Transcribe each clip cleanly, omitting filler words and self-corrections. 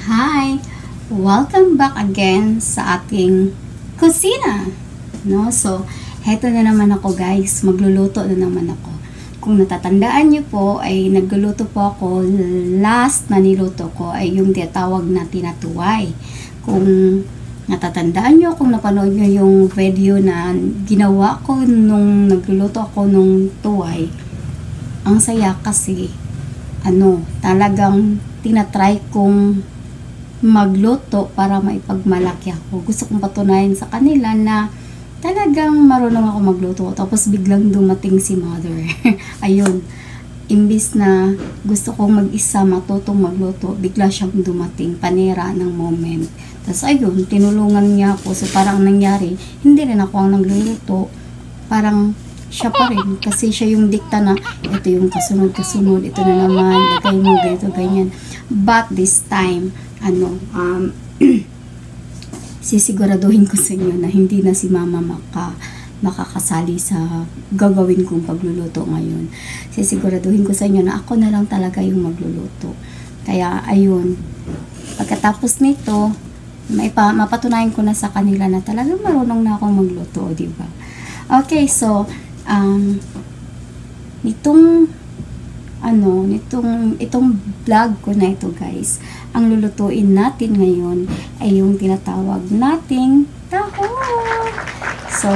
Hi! Welcome back again sa ating kusina. No? So, heto na naman ako guys. Magluluto na naman ako. Kung natatandaan nyo po, ay nagluluto po ako. Last na niluto ko ay yung tinatawag na tinatuway. Kung natatandaan nyo, kung napanood nyo yung video na ginawa ko nung nagluluto ako nung tuway, ang saya kasi talagang tinatry kong magluto para maipagmalaki ako. Gusto kong patunayan sa kanila na talagang marunong ako magluto. Tapos biglang dumating si mother. Ayun. Imbis na gusto kong mag-isa matutong magluto, bigla siyang dumating. Panera ng moment. Tapos ayun, tinulungan niya ako. So parang nangyari, hindi rin ako ang nagluluto. Parang siya pa rin. Kasi siya yung dikta na, ito yung kasunod-kasunod, ito na naman, lagay mo, ganito, ganyan. But this time, sisiguraduhin ko sa inyo na hindi na si mama makakasali sa gagawin kong pagluluto ngayon. Sisiguraduhin ko sa inyo na ako na lang talaga yung magluluto. Kaya, ayun, pagkatapos nito, mapatunayan ko na sa kanila na talagang marunong na akong magluto, diba? Okay, so, itong vlog ko na ito guys, ang lulutuin natin ngayon ay yung tinatawag nating tahong. So,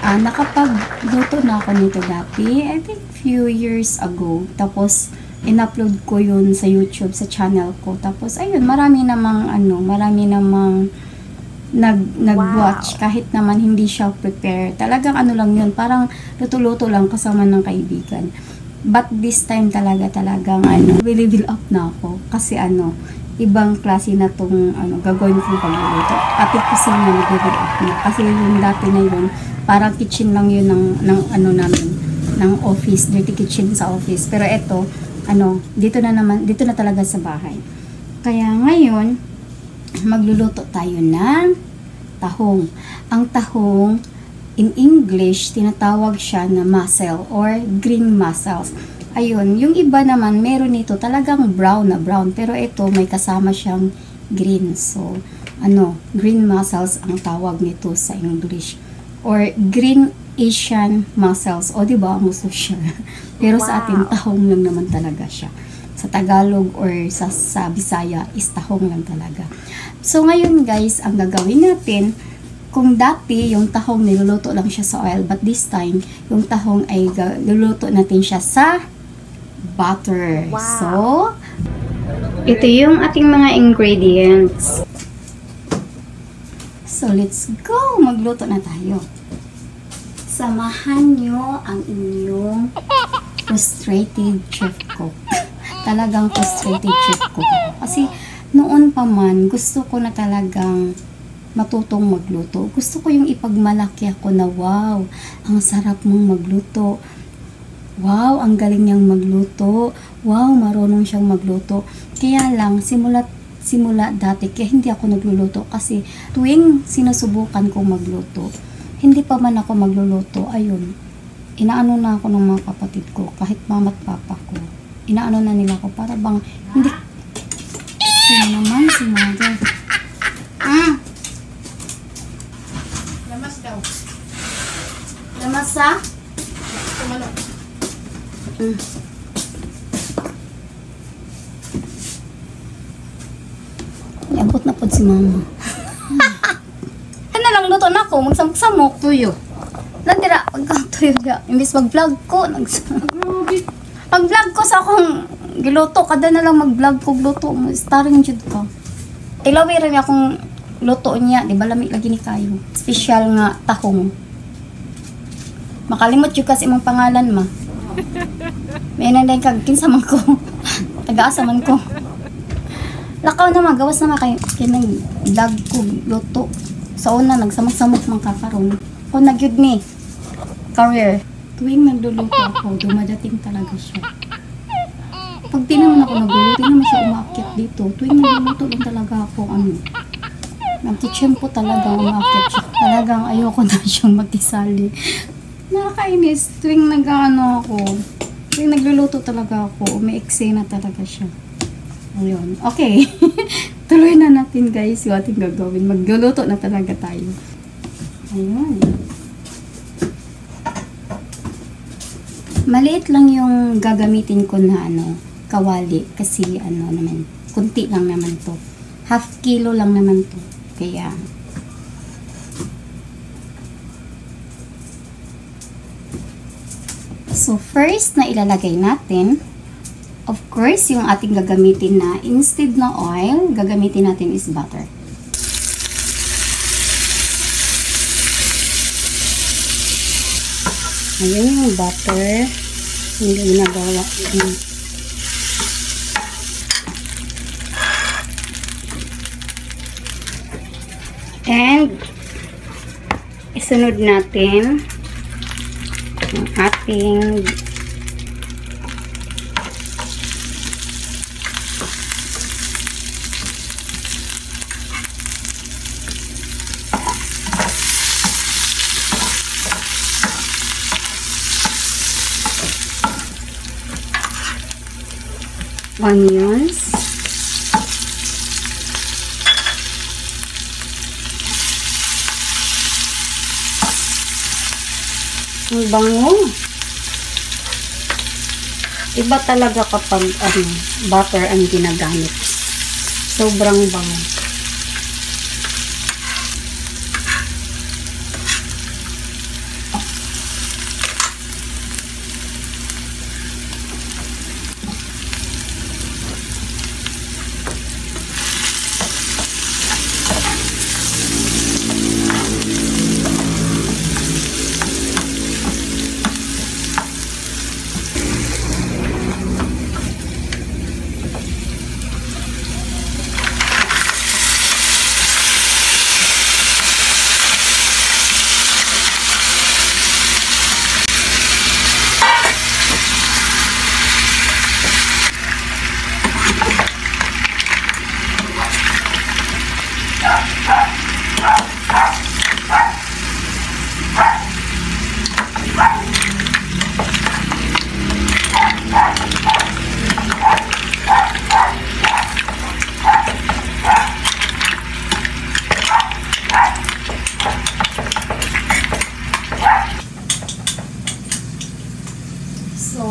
nakapagluto na ako nito dati, I think few years ago. Tapos, in-upload ko yun sa YouTube, sa channel ko. Tapos, ayun, marami namang nag-watch, kahit naman hindi siya prepare. Talagang lang yun, parang luto-luto lang kasama ng kaibigan. But this time talagang level up na ako. Kasi ibang klase na tong gagawin kong pagluluto. Ate kasi na level up na. Kasi yung dati na yun, parang kitchen lang yun namin, ng office, dirty kitchen sa office. Pero ito, dito na talaga sa bahay. Kaya ngayon, magluluto tayo ng tahong. Ang tahong, in English, tinatawag siya na mussel or green mussels. Ayun, yung iba naman, meron nito talagang brown na brown. Pero ito, may kasama siyang green. So, green mussels ang tawag nito sa English. Or green Asian mussels. O, diba, ang uso siya. Pero sa atin, tahong lang naman talaga siya. Sa Tagalog or sa Bisaya is tahong lang talaga. So ngayon guys, ang gagawin natin, kung dati yung tahong niluluto lang siya sa oil, but this time yung tahong ay luluto natin siya sa butter. Wow. So ito yung ating mga ingredients. So let's go, magluto na tayo. Samahan nyo ang inyong frustrated chef cook. Talagang frustrated chef cook. Kasi noon pa man, gusto ko na talagang matutong magluto. Gusto ko yung ipagmalaki ako na wow, ang sarap mong magluto. Wow, ang galing niyang magluto. Wow, marunong siyang magluto. Kaya lang, simula dati, kaya hindi ako nagluluto. Kasi tuwing sinusubukan kong magluto, hindi pa man ako magluluto, ayun, inaano na ako ng mga kapatid ko, kahit mama at papa ko. Inaano na nila ako, para bang, hindi, naman si mother. Lamas daw. Lamas sa? Tumalo. Iabot na po si mama. Ano lang luto na ako, magsamok-samok. Tuyo. Nandira, tuyo ga. Imbis mag-vlog ko, pag-vlog ko sa akong giluto, kada na lang mag-vlog ko, luto mo, starring jud ka. Ilawi rin akong luto niya, di ba lamig lagi ni kayo. Special nga tahong. Makalimot yun kasi imong pangalan ma. May nanday kag kinsa man ko. Taga-asa man ko. Lakaw na magawas na kay kinang vlog ko luto. Sa una nagsamok-samok man kakaron. Ko nagyud ni career. Tuwing nagluluto ako, dumadating talaga siya. Pag di naman ako nagluluto, di naman siya umaakit dito. Tuwing nagluluto lang talaga ako, nagtitsyempo talaga umaakit siya. Talagang ayoko na siyang makisali. Nakakainis. Tuwing tuwing nagluluto talaga ako, umiiksi na talaga siya. Ayun. Okay. Tuloy na natin guys yung ating gagawin. Magluluto na talaga tayo. Ayun. Maliit lang yung gagamitin ko na kawali. Kasi naman, kunti lang naman to. Half kilo lang naman to. Kaya, so first na ilalagay natin, of course, yung ating gagamitin na instead na oil, gagamitin natin is butter. Ayan yung butter. Hindi ginagawa. And, isunod natin ang ating onions. Ang bango. Iba talaga kapag butter ang ginagamit. Sobrang bango. So,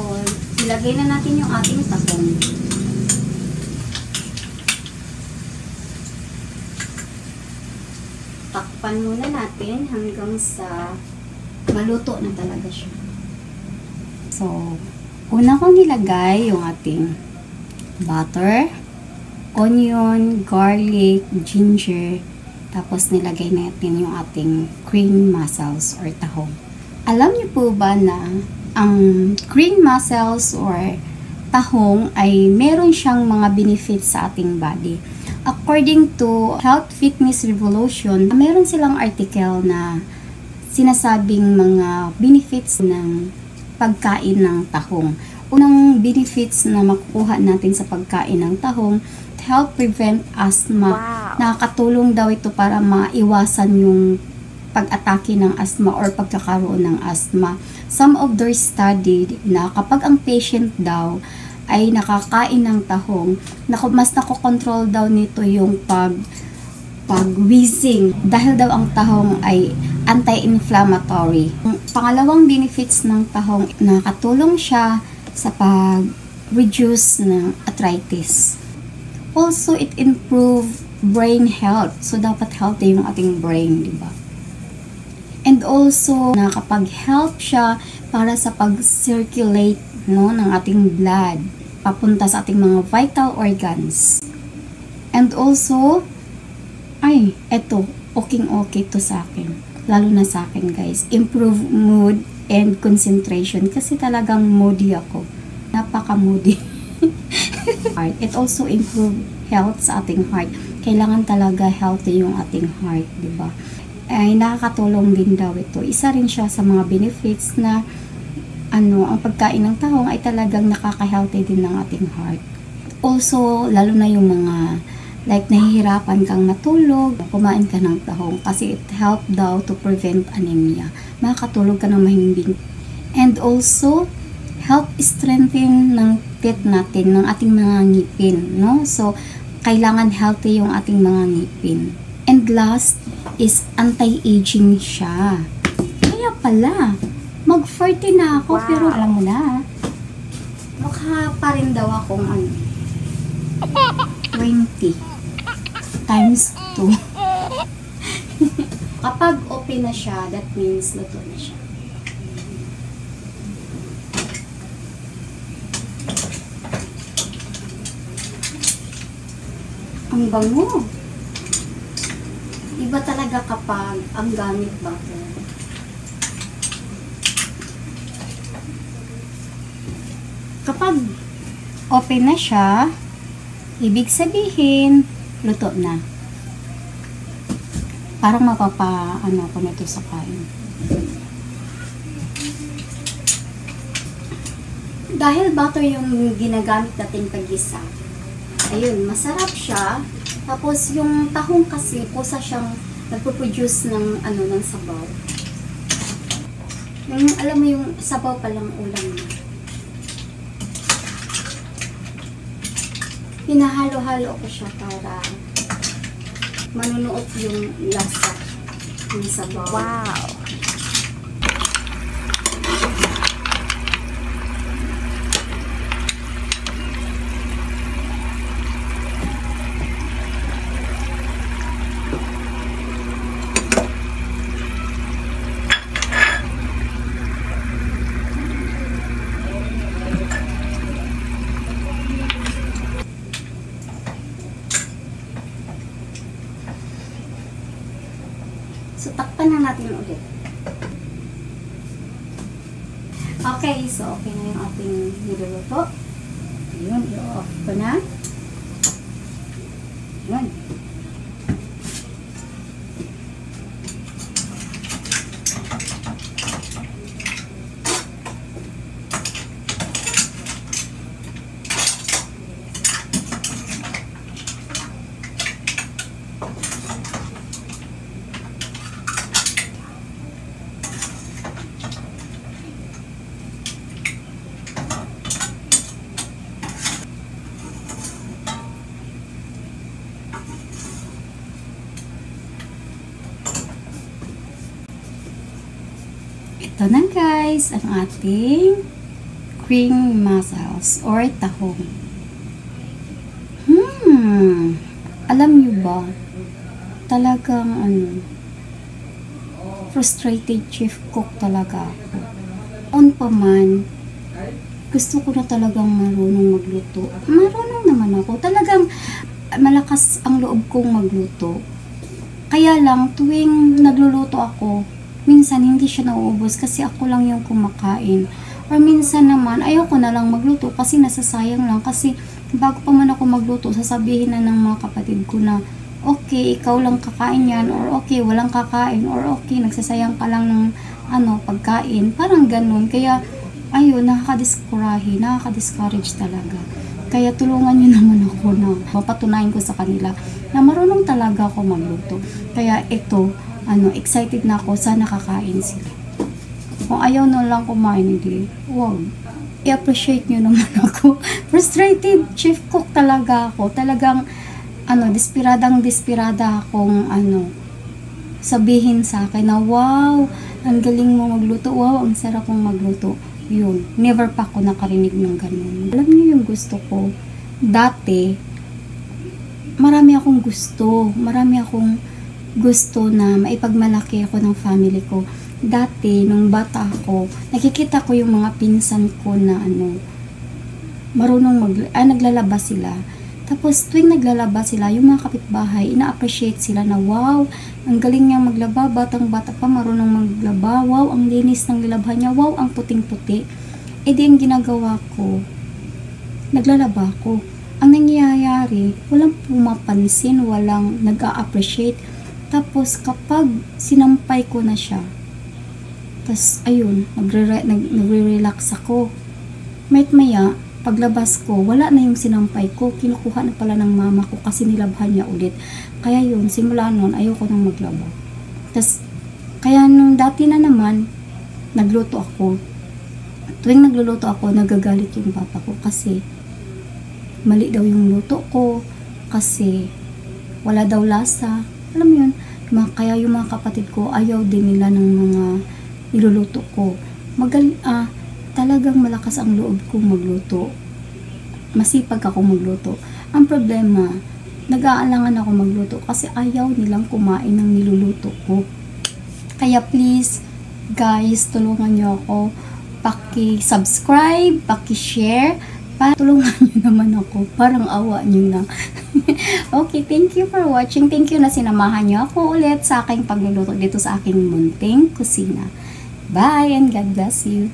ilagay na natin yung ating tahong. Takpan muna natin hanggang sa maluto na talaga siya. So, una kong nilagay yung ating butter, onion, garlic, ginger, tapos nilagay natin yung ating cream mussels or tahong. Alam niyo po ba na ang cream mussels or tahong ay meron siyang mga benefits sa ating body? According to Health Fitness Revolution, meron silang article na sinasabing mga benefits ng pagkain ng tahong. Unang benefits na makukuha natin sa pagkain ng tahong, help prevent asthma. Wow. Nakakatulong daw ito para maiwasan yung pag-atake ng asthma or pagkakaroon ng asthma. Some of their studied na kapag ang patient daw ay nakakain ng tahong, mas nakokontrol daw nito yung pag-wheezing dahil daw ang tahong ay anti-inflammatory. Pangalawang benefits ng tahong, nakatulong siya sa pag-reduce ng arthritis. Also, it improve brain health. So, dapat healthy yung ating brain, di ba? And also, nakakapag-help siya para sa pag-circulate ng ating blood papunta sa ating mga vital organs. And also, eto, okay to sa akin. Lalo na sa akin, guys. Improve mood and concentration kasi talagang moody ako. Napaka-moody. It also improve health sa ating heart. Kailangan talaga healthy yung ating heart, di ba? Ay nakakatulong din daw ito. Isa rin siya sa mga benefits na ang pagkain ng tahong ay talagang nakaka-healthy din ng ating heart. Also, lalo na yung mga like nahihirapan kang matulog, kumain ka ng tahong kasi it help daw to prevent anemia. Makakatulog ka ng mahimbing. And also, help strengthen ng teeth natin, ng ating mga ngipin, no? So, kailangan healthy yung ating mga ngipin. And last is anti-aging siya. Kaya pala, mag-40 na ako, pero alam mo na, mukha pa rin daw akong 20 times 2. Kapag open na siya, that means luto na siya. Ang bango. Iba talaga kapag ang gamit butter. Kapag open na siya, ibig sabihin, luto na. Parang mapapa-ano ko nito sa kain. Dahil butter yung ginagamit natin pag-isa, ayun, masarap siya. Tapos yung tahong kasi, kusa siyang nagpo-produce ng ng sabaw. Yung, alam mo yung sabaw palang ulam na. Hinahalo-halo ko siya para manunuot yung lasa ng sabaw. Wow! So, takpan na natin ulit. Okay, so okay na yung ating niluluto. Ayun, i-off ko na. Ayun. Ito na guys, ang ating cream mussels or tahong. Alam nyo ba, talagang frustrated chef cook talaga ako. On pa man, gusto ko na talagang marunong magluto. Marunong naman ako. Talagang malakas ang loob kong magluto. Kaya lang, tuwing nagluluto ako, minsan hindi siya nauubos kasi ako lang yung kumakain. Or minsan naman, ayoko na lang magluto kasi nasasayang lang. Kasi bago pa man ako magluto, sasabihin na ng mga kapatid ko na, okay, ikaw lang kakain yan, or okay, walang kakain, or okay, nagsasayang ka lang ng pagkain. Parang ganun. Kaya, ayun, nakaka-discourage talaga. Kaya tulungan nyo naman ako na mapatunayan ko sa kanila na marunong talaga ako magluto. Kaya ito, excited na ako, sana kakain sila. Kung ayaw na lang kumain, hindi, wow, i-appreciate nyo naman ako. Frustrated chef cook talaga ako. Talagang, desperada akong, sabihin sa akin na, wow, ang galing mo magluto, wow, ang sarap mong magluto. Yun, never pa ako nakarinig ng ganun. Alam niyo yung gusto ko, dati, marami akong gusto na maipagmalaki ako ng family ko. Dati, nung bata ako, nakikita ko yung mga pinsan ko na naglalaba sila. Tapos, tuwing naglalaba sila, yung mga kapitbahay, ina-appreciate sila na, wow, ang galing niyang maglaba, batang-bata pa, marunong maglaba, wow, ang linis ng nilabhan niya, wow, ang puting-puti. E di, ang ginagawa ko, naglalaba ko. Ang nangyayari, walang pumapansin, walang nag-a-appreciate. Tapos, kapag sinampay ko na siya, tapos, ayun, nagre-relax ako. Maya, paglabas ko, wala na yung sinampay ko. Kinukuha na pala ng mama ko kasi nilabhan niya ulit. Kaya yun, simula nun, ayoko nang maglaba. Tapos, kaya nung dati na naman, nagluto ako. Tuwing nagluluto ako, nagagalit yung papa ko kasi mali daw yung luto ko, kasi wala daw lasa. Alam mo yun, kaya yung mga kapatid ko, ayaw din nila ng mga niluluto ko. Talagang malakas ang loob kong magluto. Masipag ako magluto. Ang problema, nag-aalangan ako magluto kasi ayaw nilang kumain ng niluluto ko. Kaya please, guys, tulungan nyo ako. Paki-subscribe, paki-share, tulungan nyo naman ako. Parang awa nyo na. Okay, thank you for watching. Thank you na sinamahan nyo ako ulit sa aking pagluluto dito sa aking munting kusina. Bye and God bless you.